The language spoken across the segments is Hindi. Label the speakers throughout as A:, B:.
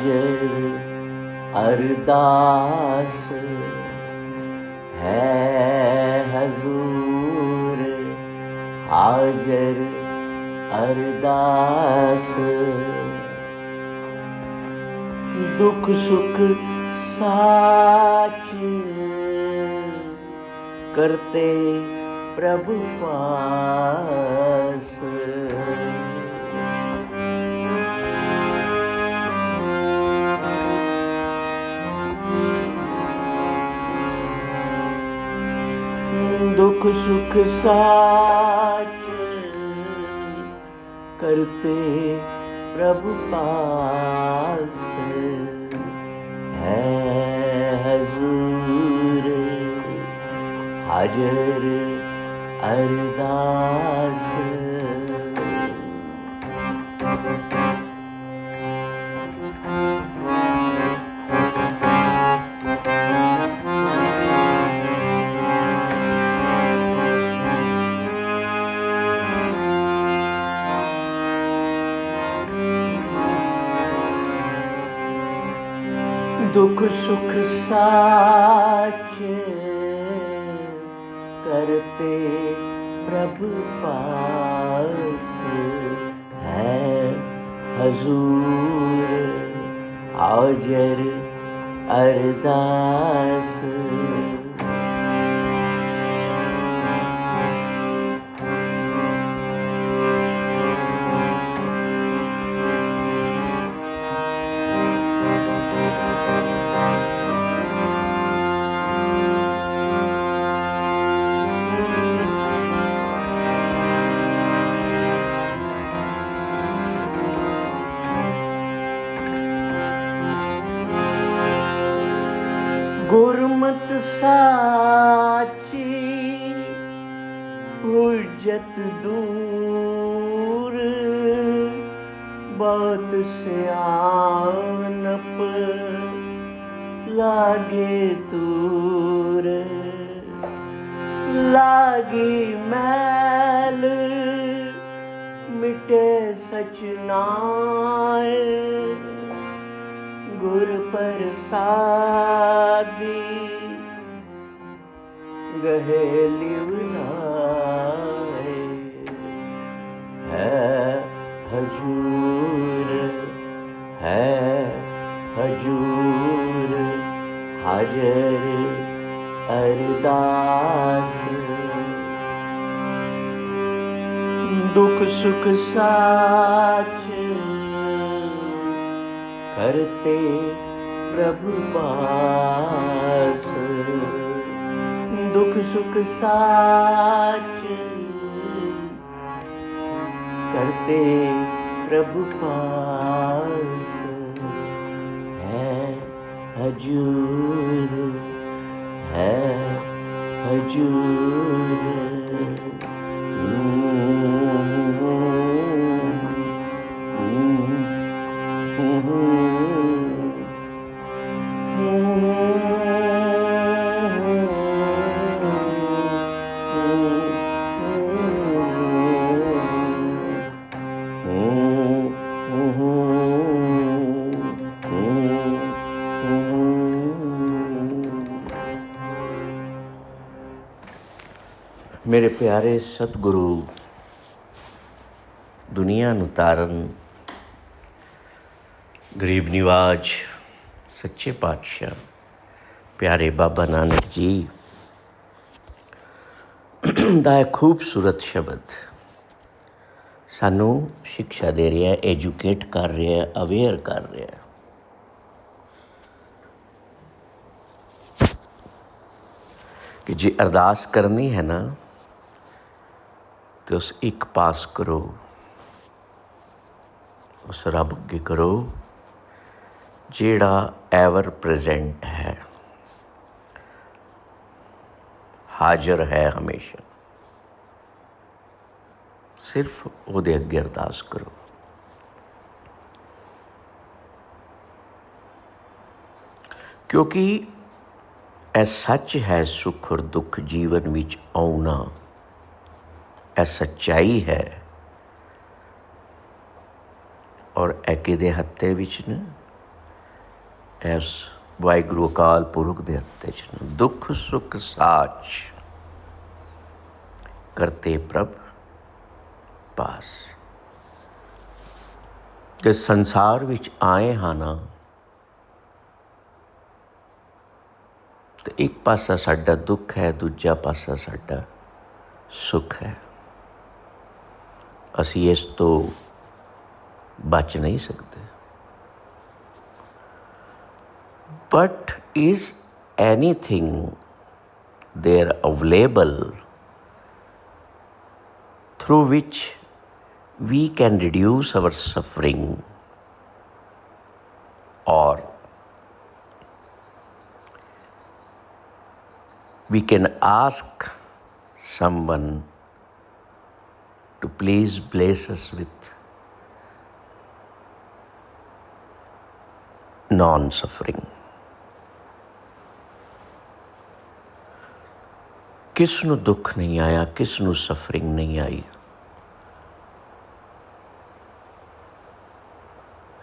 A: हाजर अरदास है हजूर, हाजर अरदास। दुख सुख साच करते प्रभु पास। दुख सुख साच करते प्रभु पास है हजूर, हाजर अरदास। दुख सुख साच करते प्रभु पास है हजूर, हाजर अरदास। गुरमत साची हुज्जत दूर, बहुत सियानप लागे दूर। लागी मैल मिटे सच नाय, गुर प्रसादी गहे लिवनाए है हजूर, है हजूर, हाजर अरदास। दुख सुख साच करते प्रभु पास, दुख सुख साच करते प्रभु पास है हजूर, है हजूर। मेरे प्यारे सतगुरु, दुनिया नूं तारन गरीब निवाज सच्चे पातशाह प्यारे बाबा नानक जी दा खूबसूरत शब्द सानू शिक्षा दे रहा है, एजुकेट कर रहा है, अवेयर कर रहा है। कि जे अरदास करनी है ना तो उस एक पास करो, उस रब अगे करो जेड़ा एवर प्रेजेंट है, हाजिर है हमेशा। सिर्फ उहदे अगे अरदास करो। क्योंकि यह सच है, सुख और दुख जीवन विच आउना, यह सच्चाई है। और यह किहदे हत्थे विच न, ਐਸ ਵਾਹਿਗੁਰੂ ਅਕਾਲ ਪੁਰਖ ਦੇ ਹੱਥੇ 'ਚ ਦੁੱਖ ਸੁੱਖ ਸਾਚ ਕਰਤੇ ਪ੍ਰਭ ਪਾਸ। ਜੇ ਸੰਸਾਰ ਵਿੱਚ ਆਏ ਹਾਂ ਨਾ, ਤੇ ਇੱਕ ਪਾਸਾ ਸਾਡਾ ਦੁੱਖ ਹੈ, ਦੂਜਾ ਪਾਸਾ ਸਾਡਾ ਸੁੱਖ ਹੈ। ਅਸੀਂ ਇਸ ਤੋਂ ਬਚ ਨਹੀਂ ਸਕਦੇ। But is anything there available through which we can reduce our suffering, or we can ask someone to please bless us with non-suffering? किस नूं दुख नहीं आया, किस नूं सफरिंग नहीं आई।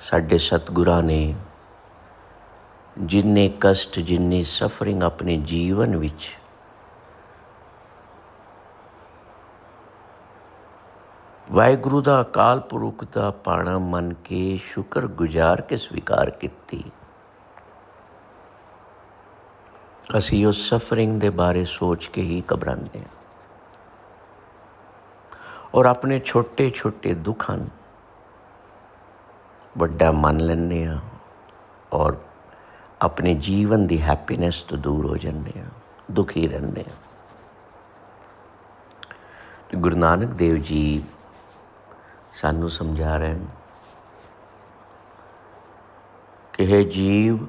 A: साडे सतगुरां ने जिन्ने कष्ट, जिन्नी सफरिंग अपने जीवन विच वाहिगुरू दा अकाल पुरख दा पाणा मन के शुक्र गुजार के स्वीकार कीती। ਅਸੀਂ ਉਸ ਸਫਰਿੰਗ ਦੇ ਬਾਰੇ ਸੋਚ ਕੇ ਹੀ ਘਬਰਾਉਂਦੇ ਹਾਂ ਔਰ ਆਪਣੇ ਛੋਟੇ ਛੋਟੇ ਦੁੱਖਾਂ ਨੂੰ ਵੱਡਾ ਮੰਨ ਲੈਂਦੇ ਹਾਂ ਔਰ ਆਪਣੇ ਜੀਵਨ ਦੀ ਹੈਪੀਨੈਸ ਤੋਂ ਦੂਰ ਹੋ ਜਾਂਦੇ ਹਾਂ, ਦੁਖੀ ਰਹਿੰਦੇ ਹਾਂ। ਗੁਰੂ ਨਾਨਕ ਦੇਵ ਜੀ ਸਾਨੂੰ ਸਮਝਾ ਰਹੇ ਹਨ ਕਿ हे ਜੀਵ,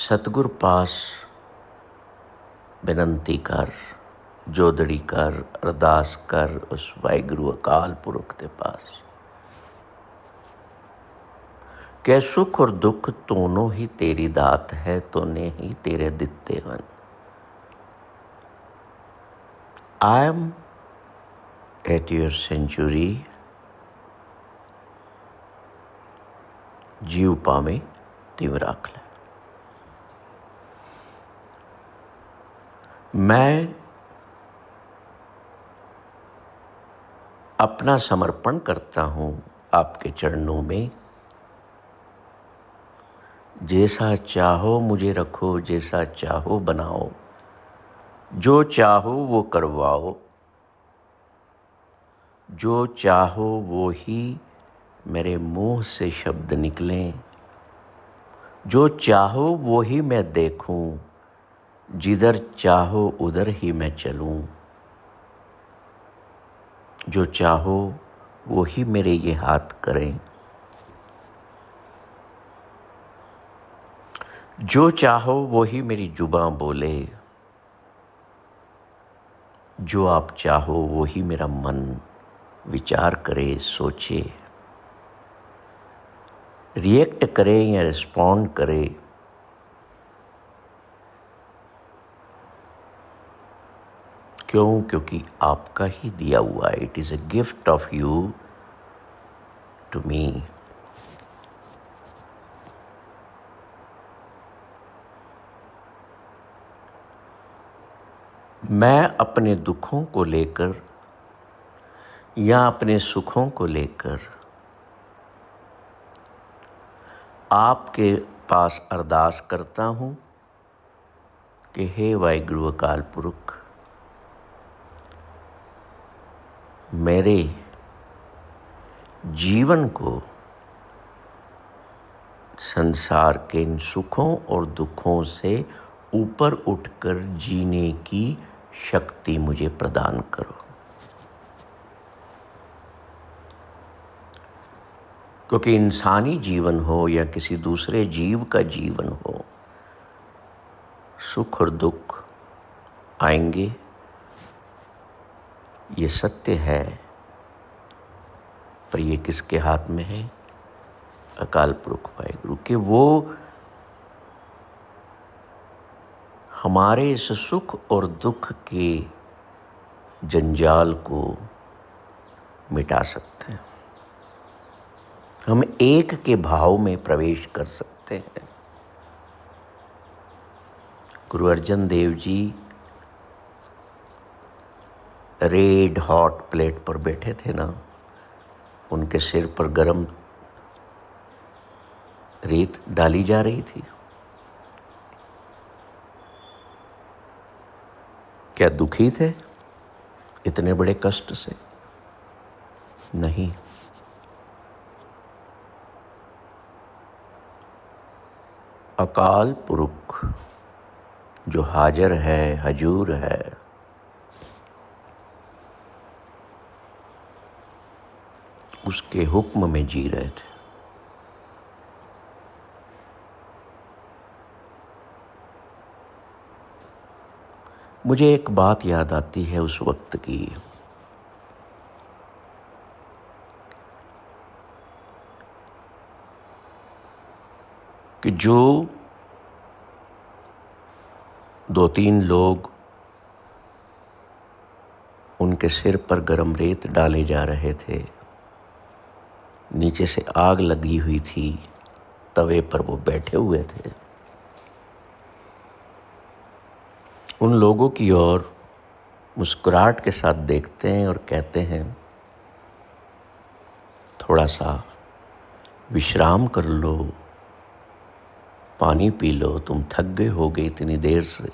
A: सतगुर पास बेनती कर, जोदड़ी कर, अरदास कर उस वाहिगुरू अकाल पुरख के पास कि सुख और दुख दोनों ही तेरी दात है, तूने ही तेरे दिते हैं। I am at your century, जीव पावे तिव राख ले। मैं अपना समर्पण करता हूँ आपके चरणों में। जैसा चाहो मुझे रखो, जैसा चाहो बनाओ, जो चाहो वो करवाओ, जो चाहो वो ही मेरे मुंह से शब्द निकलें, जो चाहो वो ही मैं देखूं, जिधर चाहो उधर ही मैं चलूं, जो चाहो वो ही मेरे ये हाथ करें, जो चाहो वो ही मेरी जुबां बोले, जो आप चाहो वो ही मेरा मन विचार करे, सोचे, रिएक्ट करे या रिस्पॉन्ड करे। क्यों? क्योंकि आपका ही दिया हुआ है। It is a gift of you to me. मैं अपने दुखों को लेकर या अपने सुखों को लेकर आपके पास अरदास करता हूँ कि हे वाहिगुरू अकाल पुरख, मेरे जीवन को संसार के इन सुखों और दुखों से ऊपर उठकर जीने की शक्ति मुझे प्रदान करो। क्योंकि इंसानी जीवन हो या किसी दूसरे जीव का जीवन हो, सुख और दुख आएंगे, ये सत्य है। पर ये किसके हाथ में है? अकाल पुरख वाहिगुरू के। वो हमारे इस सुख और दुख के जंजाल को मिटा सकते हैं। हम एक के भाव में प्रवेश कर सकते हैं। Guru Arjan Dev ji red hot plate पर बैठे थे ना, उनके सिर पर गरम रेत डाली जा रही थी। क्या दुखी थे इतने बड़े कष्ट से? नहीं। अकाल पुरुष जो हाजिर है, हजूर है, उसके हुक्म में जी रहे थे। मुझे एक बात याद आती है उस वक्त की, कि जो 2-3 लोग उनके सिर पर गरम रेत डाले जा रहे थे, नीचे से आग लगी हुई थी, तवे पर वो बैठे हुए थे। उन लोगों की ओर मुस्कुराहट के साथ देखते हैं और कहते हैं, थोड़ा सा विश्राम कर लो, पानी पी लो, तुम थक गए होगे इतनी देर से,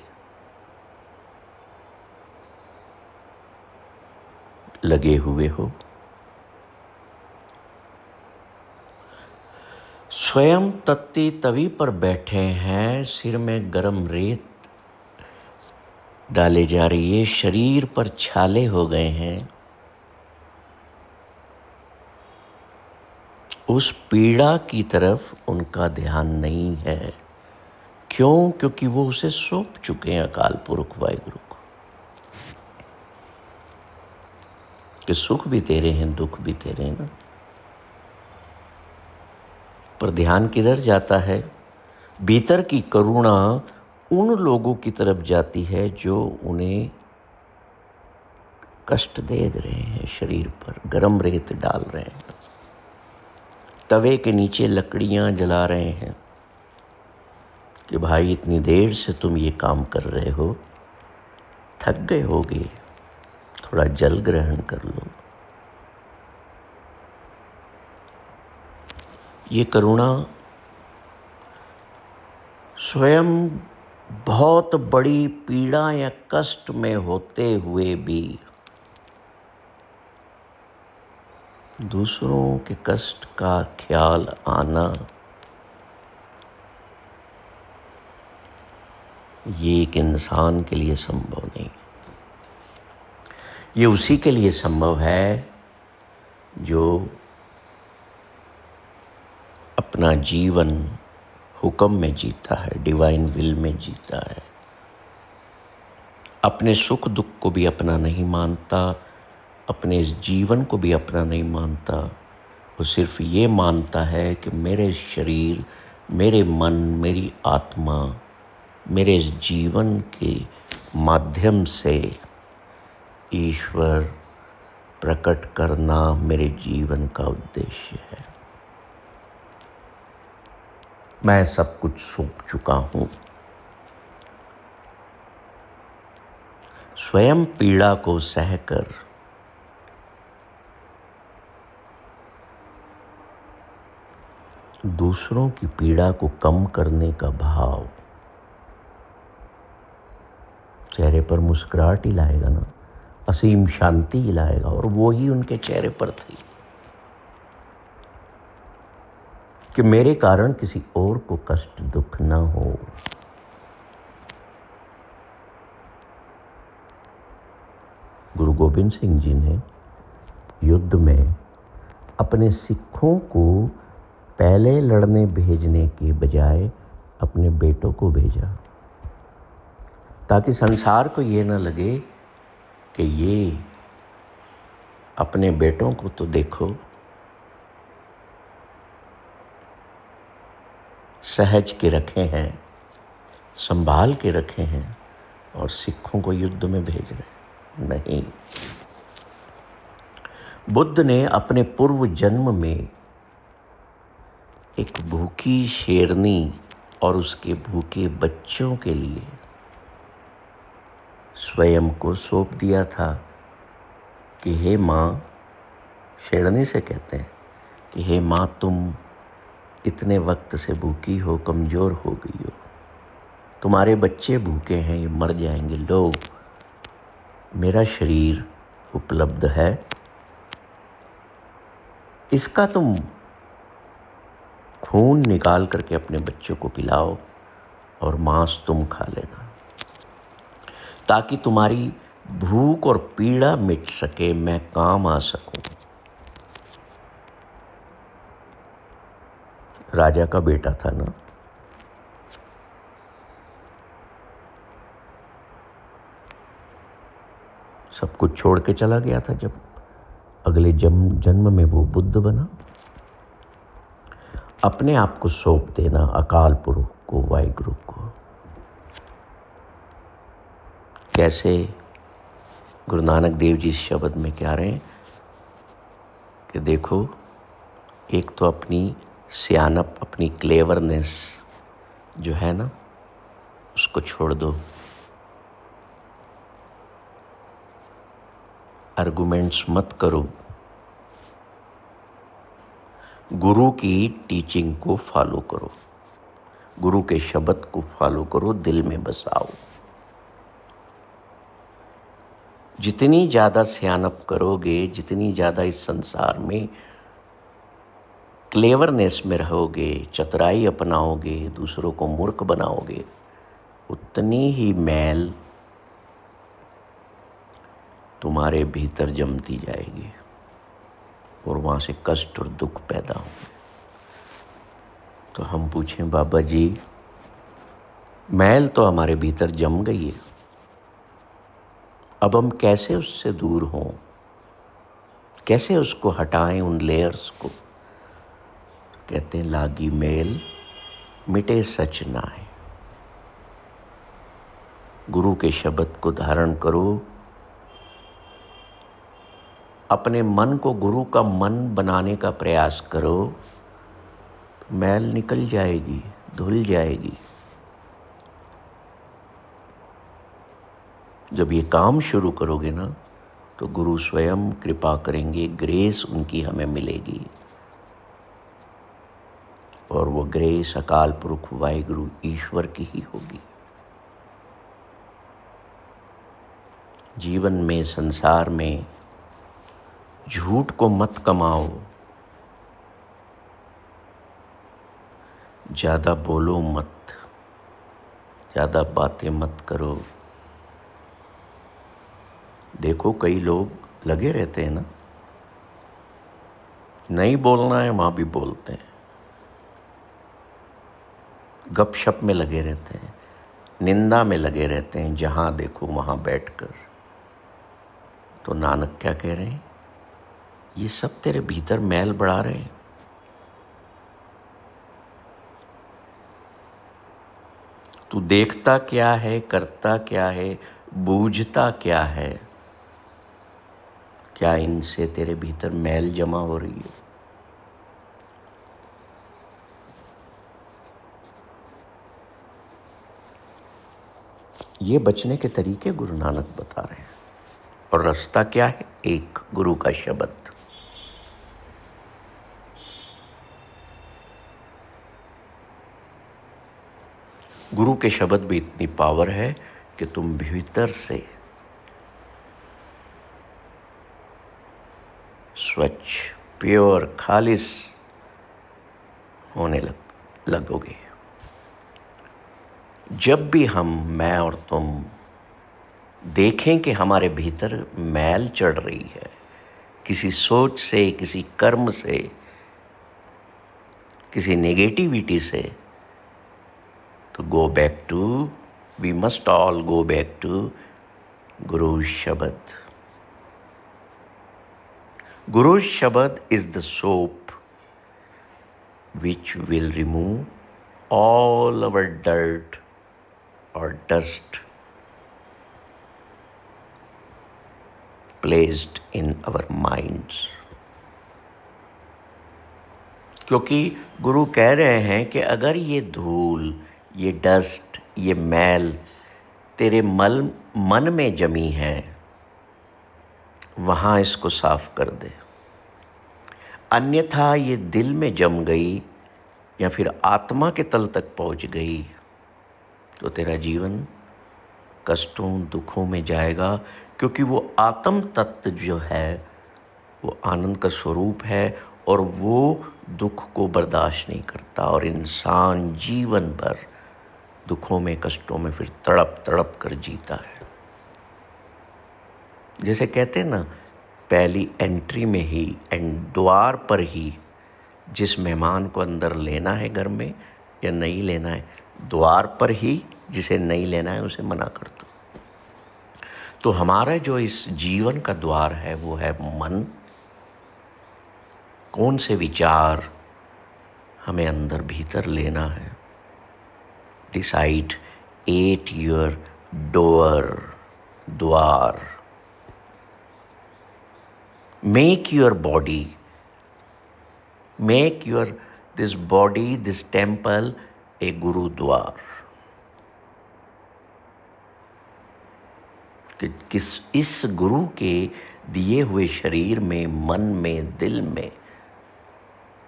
A: लगे हुए हो। स्वयं तत्ती तवी पर बैठे हैं, सिर में गरम रेत डाले जा रही है, शरीर पर छाले हो गए हैं। उस पीड़ा की तरफ उनका ध्यान नहीं है। क्यों? क्योंकि वो उसे सौंप चुके हैं अकाल पुरुष वाहिगुरु को, कि सुख भी तेरे हैं, दुख भी तेरे हैं ना। पर ध्यान किधर जाता है? भीतर की करुणा उन लोगों की तरफ जाती है जो उन्हें कष्ट दे रहे हैं, शरीर पर गरम रेत डाल रहे हैं, तवे के नीचे लकड़ियां जला रहे हैं, कि भाई इतनी देर से तुम ये काम कर रहे हो, थक गए होगे, थोड़ा जल ग्रहण कर लो। ये करुणा स्वयं बहुत बड़ी पीड़ा या कष्ट में होते हुए भी दूसरों के कष्ट का ख्याल आना, ये एक इंसान के लिए संभव नहीं। ये उसी के लिए संभव है जो अपना जीवन हुक्म में जीता है, डिवाइन विल में जीता है, अपने सुख दुख को भी अपना नहीं मानता, अपने इस जीवन को भी अपना नहीं मानता। वो सिर्फ ये मानता है कि मेरे शरीर, मेरे मन, मेरी आत्मा, मेरे इस जीवन के माध्यम से ईश्वर प्रकट करना मेरे जीवन का उद्देश्य है। मैं सब कुछ सौंप चुका हूँ। स्वयं पीड़ा को सहकर दूसरों की पीड़ा को कम करने का भाव चेहरे पर मुस्कुराहट ही लाएगा ना, असीम शांति ही लाएगा, और वो ही उनके चेहरे पर थी कि मेरे कारण किसी और को कष्ट दुख न हो। गुरु गोबिंद सिंह जी ने युद्ध में अपने सिखों को पहले लड़ने भेजने के बजाय अपने बेटों को भेजा, ताकि संसार को ये न लगे कि ये अपने बेटों को तो देखो सहज के रखे हैं, संभाल के रखे हैं, और सिखों को युद्ध में भेज रहे। नहीं, बुद्ध ने अपने पूर्व जन्म में एक भूखी शेरनी और उसके भूखे बच्चों के लिए स्वयं को सौंप दिया था कि हे माँ, शेरनी से कहते हैं कि हे माँ, तुम इतने वक्त से भूखी हो, कमज़ोर हो गई हो, तुम्हारे बच्चे भूखे हैं, ये मर जाएंगे, लो मेरा शरीर उपलब्ध है, इसका तुम खून निकाल करके अपने बच्चों को पिलाओ और मांस तुम खा लेना, ताकि तुम्हारी भूख और पीड़ा मिट सके, मैं काम आ सकूं। राजा का बेटा था ना, सब कुछ छोड़ के चला गया था। जब अगले जन्म में वो बुद्ध बना। अपने आप को सौंप देना अकाल पुरुष को, वाहिगुरु को। कैसे? गुरु नानक देव जी इस शब्द में क्या रहे हैं कि देखो, एक तो अपनी सियानप, अपनी क्लेवरनेस जो है ना, उसको छोड़ दो, आर्गुमेंट्स मत करो, गुरु की टीचिंग को फॉलो करो, गुरु के शब्द को फॉलो करो, दिल में बसाओ। जितनी ज़्यादा सियानप करोगे, जितनी ज़्यादा इस संसार में क्लेवरनेस में रहोगे, चतुराई अपनाओगे, दूसरों को मूर्ख बनाओगे, उतनी ही मैल तुम्हारे भीतर जमती जाएगी और वहाँ से कष्ट और दुख पैदा होंगे। तो हम पूछें, बाबा जी, मैल तो हमारे भीतर जम गई है, अब हम कैसे उससे दूर हों, कैसे उसको हटाएं, उन लेयर्स को? कहते हैं, लागी मेल मिटे सच नाय। गुरु के शब्द को धारण करो, अपने मन को गुरु का मन बनाने का प्रयास करो, मैल निकल जाएगी, धुल जाएगी। जब ये काम शुरू करोगे ना, तो गुरु स्वयं कृपा करेंगे, ग्रेस उनकी हमें मिलेगी, और वो ग्रेस अकाल पुरुष वाहिगुरु ईश्वर की ही होगी। जीवन में, संसार में झूठ को मत कमाओ, ज़्यादा बोलो मत, ज़्यादा बातें मत करो। देखो, कई लोग लगे रहते हैं ना, नहीं बोलना है वहाँ भी बोलते हैं, गपशप में लगे रहते हैं, निंदा में लगे रहते हैं, जहाँ देखो वहाँ बैठकर। तो नानक क्या कह रहे हैं? ये सब तेरे भीतर मैल बढ़ा रहे हैं। तू देखता क्या है, करता क्या है, बूझता क्या है? क्या इनसे तेरे भीतर मैल जमा हो रही है? ये बचने के तरीके गुरु नानक बता रहे हैं। और रास्ता क्या है? एक, गुरु का शब्द। गुरु के शब्द में इतनी पावर है कि तुम भीतर से स्वच्छ, प्योर, खालिस होने लगोगे। जब भी हम, मैं और तुम, देखें कि हमारे भीतर मैल चढ़ रही है, किसी सोच से, किसी कर्म से, किसी नेगेटिविटी से, तो go back to, we must all go back to guru shabad. Guru shabad is the soap which will remove all our dirt or dust placed in our minds. क्योंकि गुरु कह रहे हैं कि अगर ये धूल, ये डस्ट, ये मैल तेरे मन में जमी है, वहाँ इसको साफ कर दे। अन्यथा ये दिल में जम गई या फिर आत्मा के तल तक पहुँच गई तो तेरा जीवन कष्टों दुखों में जाएगा, क्योंकि वो आत्म तत्व जो है वो आनंद का स्वरूप है और वो दुख को बर्दाश्त नहीं करता, और इंसान जीवन भर दुखों में कष्टों में फिर तड़प तड़प कर जीता है। जैसे कहते हैं ना, पहली एंट्री में ही द्वार पर ही जिस मेहमान को अंदर लेना है घर में या नहीं लेना है, द्वार पर ही जिसे नहीं लेना है उसे मना कर दो। तो हमारा जो इस जीवन का द्वार है वो है मन। कौन से विचार हमें अंदर भीतर लेना है। डिसाइड एट योर डोर, द्वार। Make your body, make your this body, this temple a gurdwara. किस इस गुरु के दिए हुए शरीर में, मन में, दिल में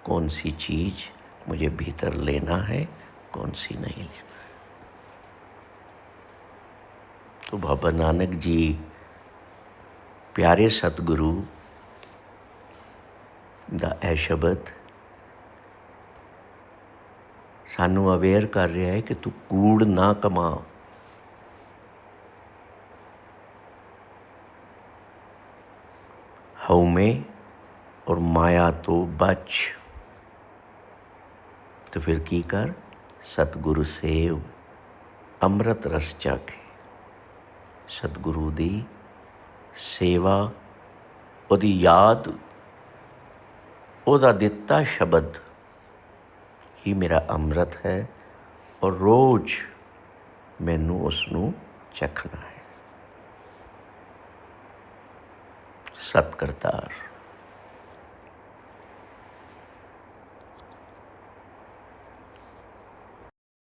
A: कौन सी चीज मुझे भीतर लेना है, कौन सी नहीं लेना। तो बाबा नानक जी प्यारे सतगुरु ਦਾ ਇਹ ਸ਼ਬਦ ਸਾਨੂੰ ਅਵੇਅਰ ਕਰ ਰਿਹਾ ਹੈ ਕਿ ਤੂੰ ਕੂੜ ਨਾ ਕਮਾ। हौमे और माया तो बच। तो फिर की कर, सतगुरु सेव, अमृत रस चाखे। सतगुरु दी सेवा, ਉਹਦੀ याद, ਉਹਦਾ ਦਿੱਤਾ ਸ਼ਬਦ ਹੀ ਮੇਰਾ ਅੰਮ੍ਰਿਤ ਹੈ ਔਰ ਰੋਜ਼ ਮੈਨੂੰ ਉਸ ਨੂੰ ਚਖਣਾ ਹੈ। ਸਤਿ ਕਰਤਾਰ।